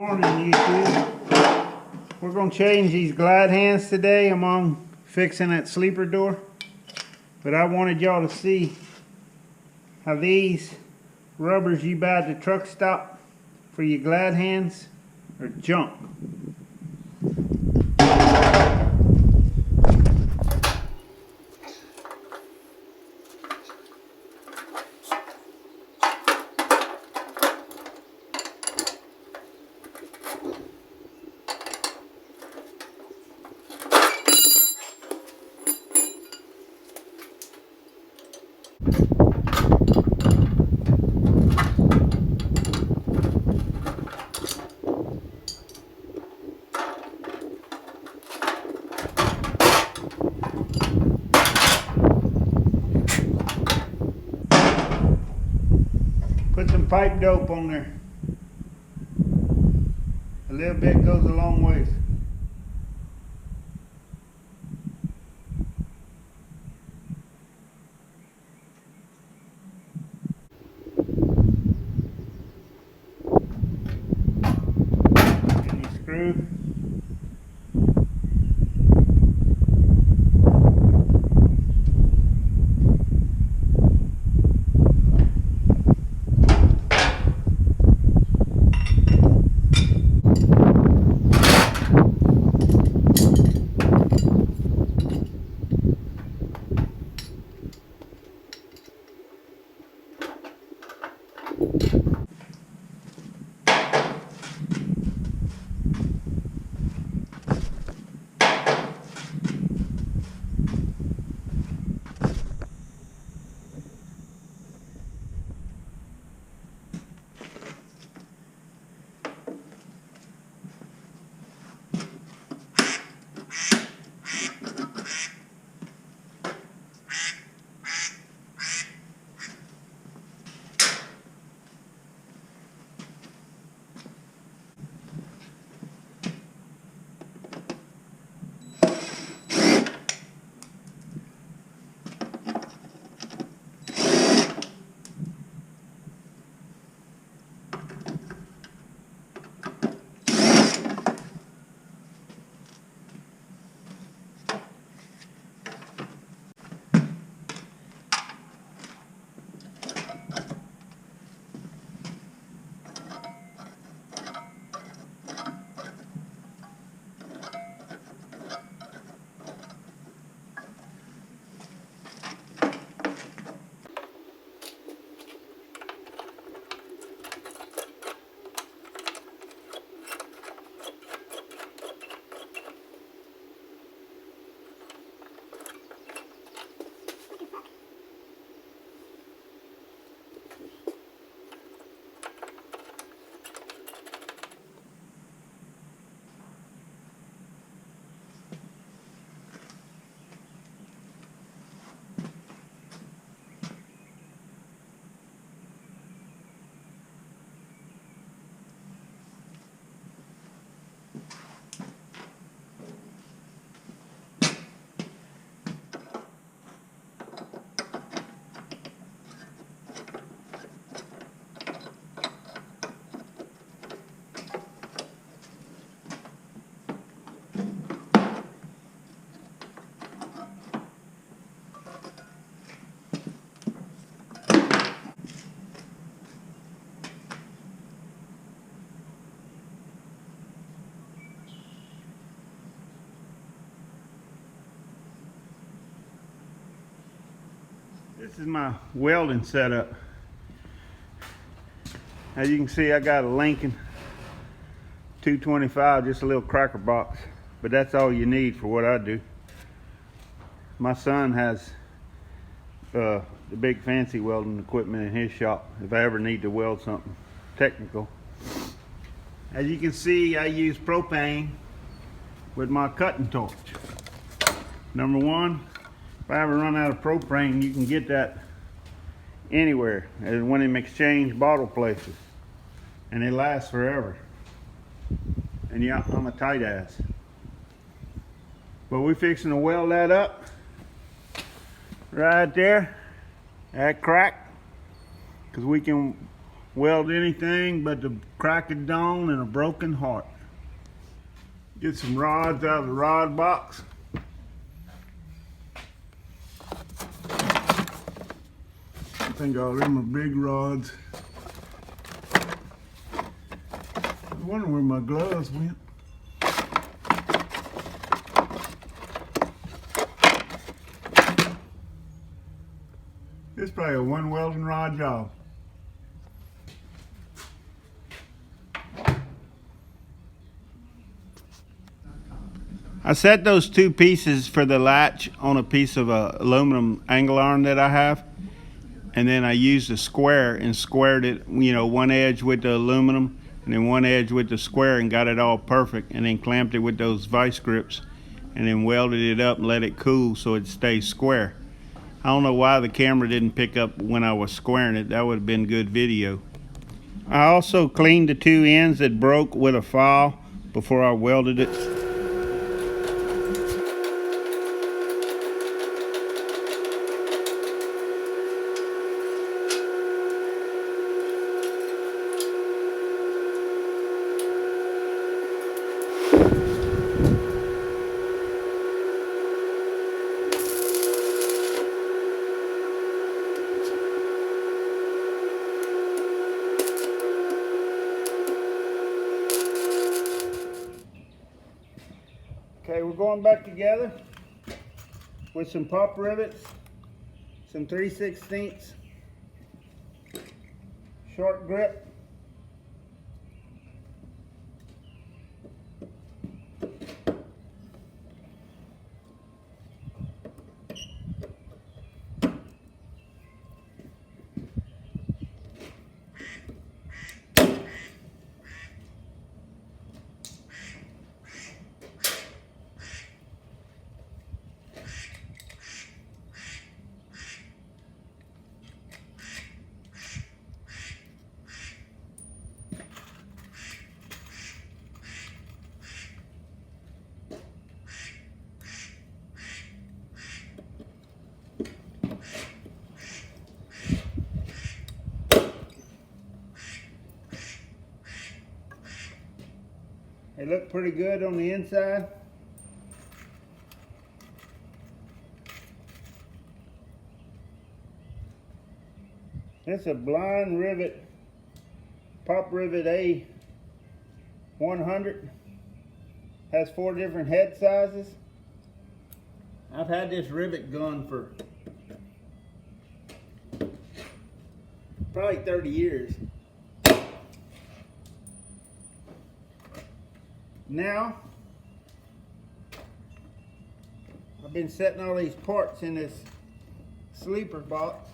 Morning, YouTube. We're going to change these glide hands today among fixing that sleeper door. But I wanted y'all to see how these rubbers you buy at the truck stop for your glide hands are junk. Put some pipe dope on there. A little bit goes a long ways. Any screw. This is my welding setup. As you can see, I got a Lincoln 225, just a little cracker box, but that's all you need for what I do. My son has the big fancy welding equipment in his shop if I ever need to weld something technical. As you can see, I use propane with my cutting torch. Number one, if I ever run out of propane, you can get that anywhere, and when them exchange bottle places, and they last forever. And yeah, I'm a tight ass. But we're fixing to weld that up right there, that crack, because we can weld anything but the crack of dawn and a broken heart. Get some rods out of the rod box. I think all them are big rods. I wonder where my gloves went. It's probably a one welding rod job. I set those two pieces for the latch on a piece of aluminum angle iron that I have, and then I used a square and squared it, you know, one edge with the aluminum and then one edge with the square, and got it all perfect, and then clamped it with those vice grips and then welded it up and let it cool so it stays square. I don't know why the camera didn't pick up when I was squaring it. That would have been good video. I also cleaned the two ends that broke with a file before I welded it. Okay, we're going back together with some pop rivets, some 3/16 short grip, They look pretty good on the inside. It's a blind rivet, pop rivet A100. Has 4 different head sizes. I've had this rivet gun for probably 30 years. Now, I've been setting all these parts in this sleeper box.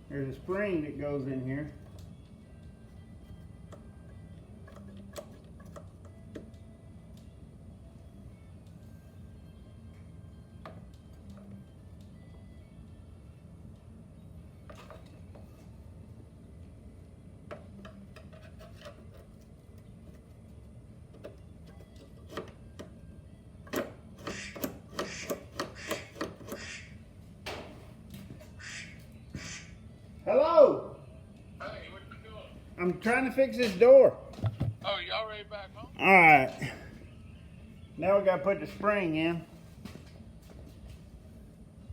There's a spring that goes in here. Hello? Hey, what you doing? I'm trying to fix this door. Oh, you already back home? Alright. Now we gotta put the spring in.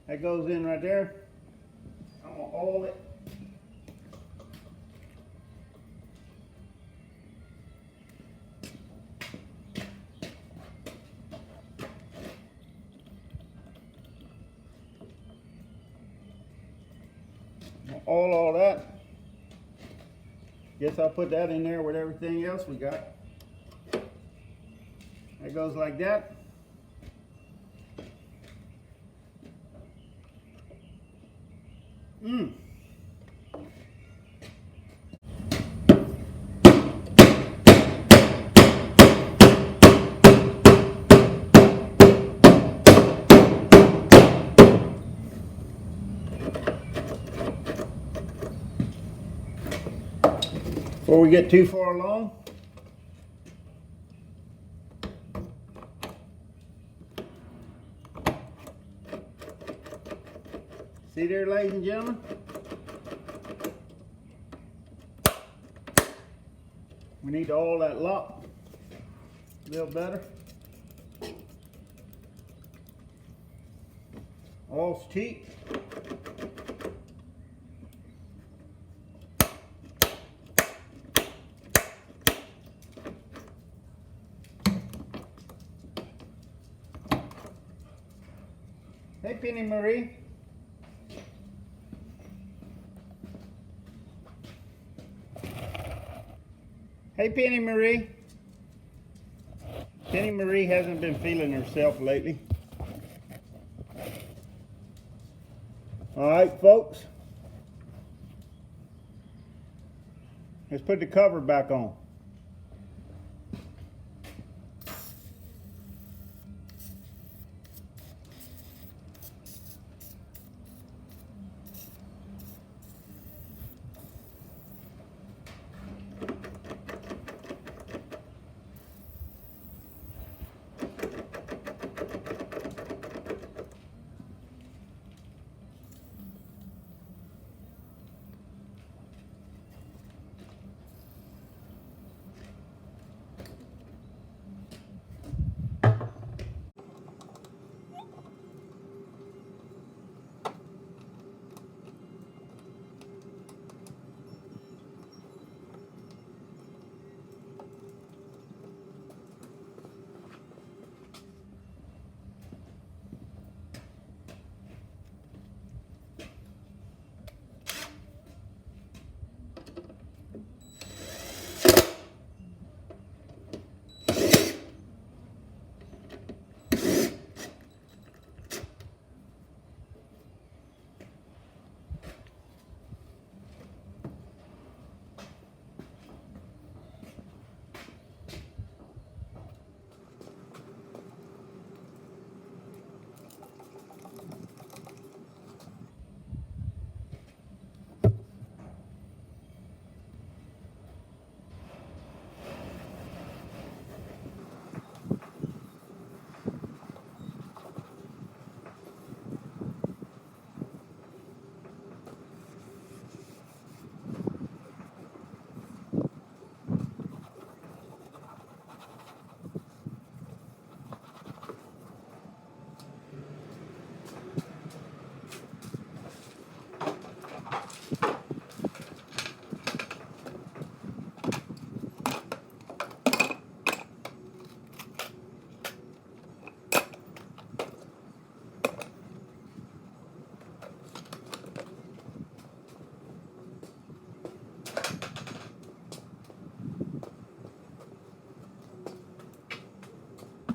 That goes in right there. I'm gonna oil it. Oil all that. Guess I'll put that in there with everything else we got. That goes like that. Before we get too far along, See there, ladies and gentlemen? We need to oil that lock a little better. Oil's cheap. Hey, Penny Marie. Hey, Penny Marie. Penny Marie hasn't been feeling herself lately. All right, folks. Let's put the cover back on.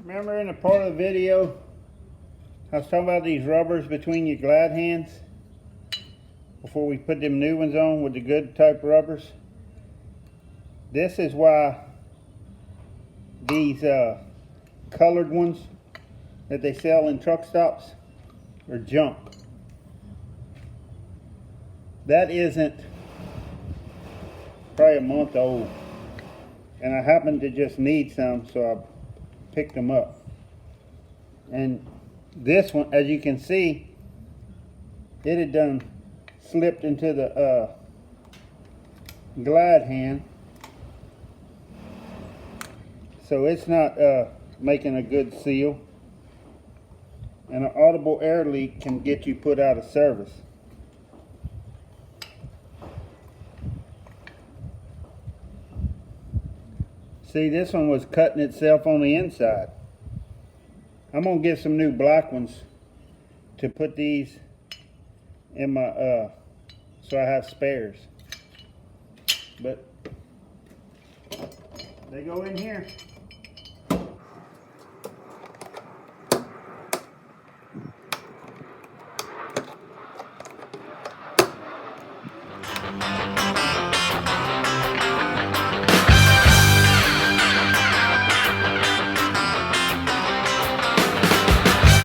Remember in a part of the video, I was talking about these rubbers between your glad hands before we put them new ones on with the good type rubbers. This is why these colored ones that they sell in truck stops are junk. That isn't probably a month old, and I happened to just need some, so I picked them up. And this one, as you can see, it had done slipped into the glide hand, so it's not making a good seal, and an audible air leak can get you put out of service. See, this one was cutting itself on the inside. I'm gonna get some new black ones to put these in my so I have spares. But they go in here.